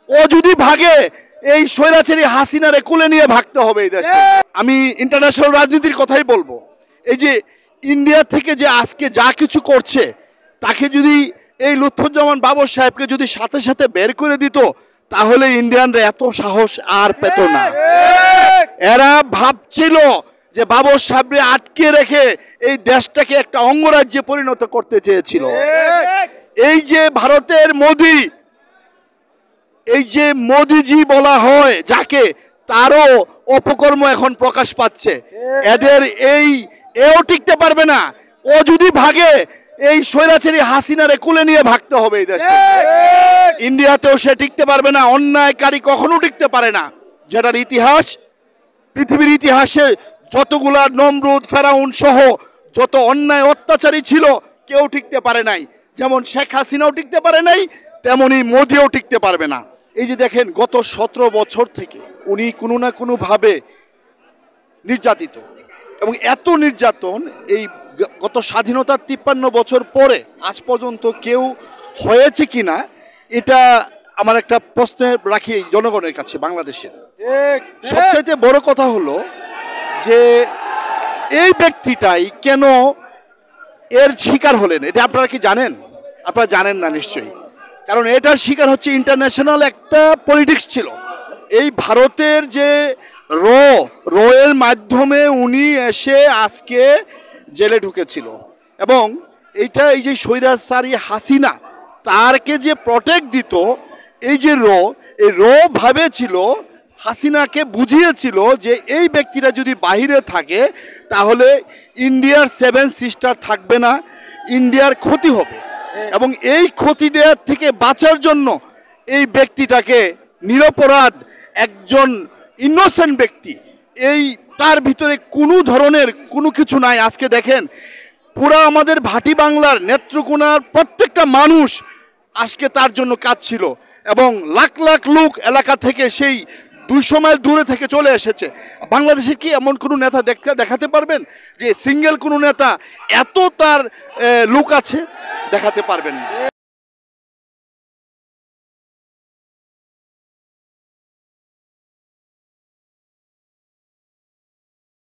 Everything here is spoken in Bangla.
ও যদি ভাগে এই স্বৈরাচারী হাসিনারে কোলে নিয়ে ভাগতে হবে এই দেশে। আমি ইন্টারন্যাশনাল রাজনীতির কথাই বলবো। এই যে ইন্ডিয়া থেকে যে আজকে যা কিছু করছে, তাকে যদি এই লুৎফুজ্জামান বাবর সাহেবকে যদি সাথে সাথে বের করে দিত, তাহলে ইন্ডিয়ানরা এত সাহস আর পেত না। এরা ভাবছিল যে বাবর সাহেবরে আটকে রেখে এই দেশটাকে একটা অঙ্গরাজ্যে পরিণত করতে চেয়েছিল। এই যে ভারতের মোদি, এই যে মোদিজি বলা হয় যাকে, তারও অপকর্ম এখন প্রকাশ পাচ্ছে। এদের এও টিকতে পারবে না। ও যদি ভাগে এই স্বৈরাচারী হাসিনারে কোলে নিয়ে ভাগতে হবে এই দেশে। ইন্ডিয়াতেও সে টিকতে পারবে না, অন্যায়কারী কখনো টিকতে পারে না। যেটার ইতিহাস, পৃথিবীর ইতিহাসে যতগুলা নমরুদ, ফেরাউন সহ যত অন্যায় অত্যাচারী ছিল, কেউ টিকতে পারে নাই। যেমন শেখ হাসিনাও টিকতে পারে নাই, তেমনি মোদিও টিকতে পারবে না। এই যে দেখেন, গত 17 বছর থেকে উনি কোনো না কোনোভাবে নির্যাতিত, এবং এত নির্যাতন এই গত স্বাধীনতার 53 বছর পরে আজ পর্যন্ত কেউ হয়েছে কিনা, এটা আমার একটা প্রশ্ন রাখি জনগণের কাছে বাংলাদেশের। সবচাইতে বড় কথা হলো যে এই ব্যক্তিটাই কেন এর শিকার হলেন, এটা আপনারা কি জানেন? আপনারা জানেন না নিশ্চয়ই, কারণ এটার শিকার হচ্ছে ইন্টারন্যাশনাল একটা পলিটিক্স ছিল। এই ভারতের যে এর মাধ্যমে উনি এসে আজকে জেলে ঢুকেছিল, এবং এই যে স্বৈরাচারী হাসিনা তারকে যে প্রটেক্ট দিত, এই যে এই ভাবেছিল, হাসিনাকে বুঝিয়েছিল যে এই ব্যক্তিরা যদি বাহিরে থাকে তাহলে ইন্ডিয়ার 7 সিস্টার থাকবে না, ইন্ডিয়ার ক্ষতি হবে। এবং এই ক্ষতিটা থেকে বাঁচার জন্য এই ব্যক্তিটাকে, নিরপরাধ একজন ইনোসেন্ট ব্যক্তি, তার ভিতরে কোনো ধরনের কোনো কিছু নাই। আজকে দেখেন, পুরা আমাদের ভাটি বাংলার নেত্রকোনার প্রত্যেকটা মানুষ আজকে তার জন্য কাজ ছিল, এবং লাখ লাখ লোক এলাকা থেকে সেই 200 মাইল দূরে থেকে চলে এসেছে। বাংলাদেশে কি এমন কোনো নেতা দেখাতে পারবেন যে সিঙ্গেল কোনো নেতা এত তার লোক আছে? দেখাতে পারবেন না।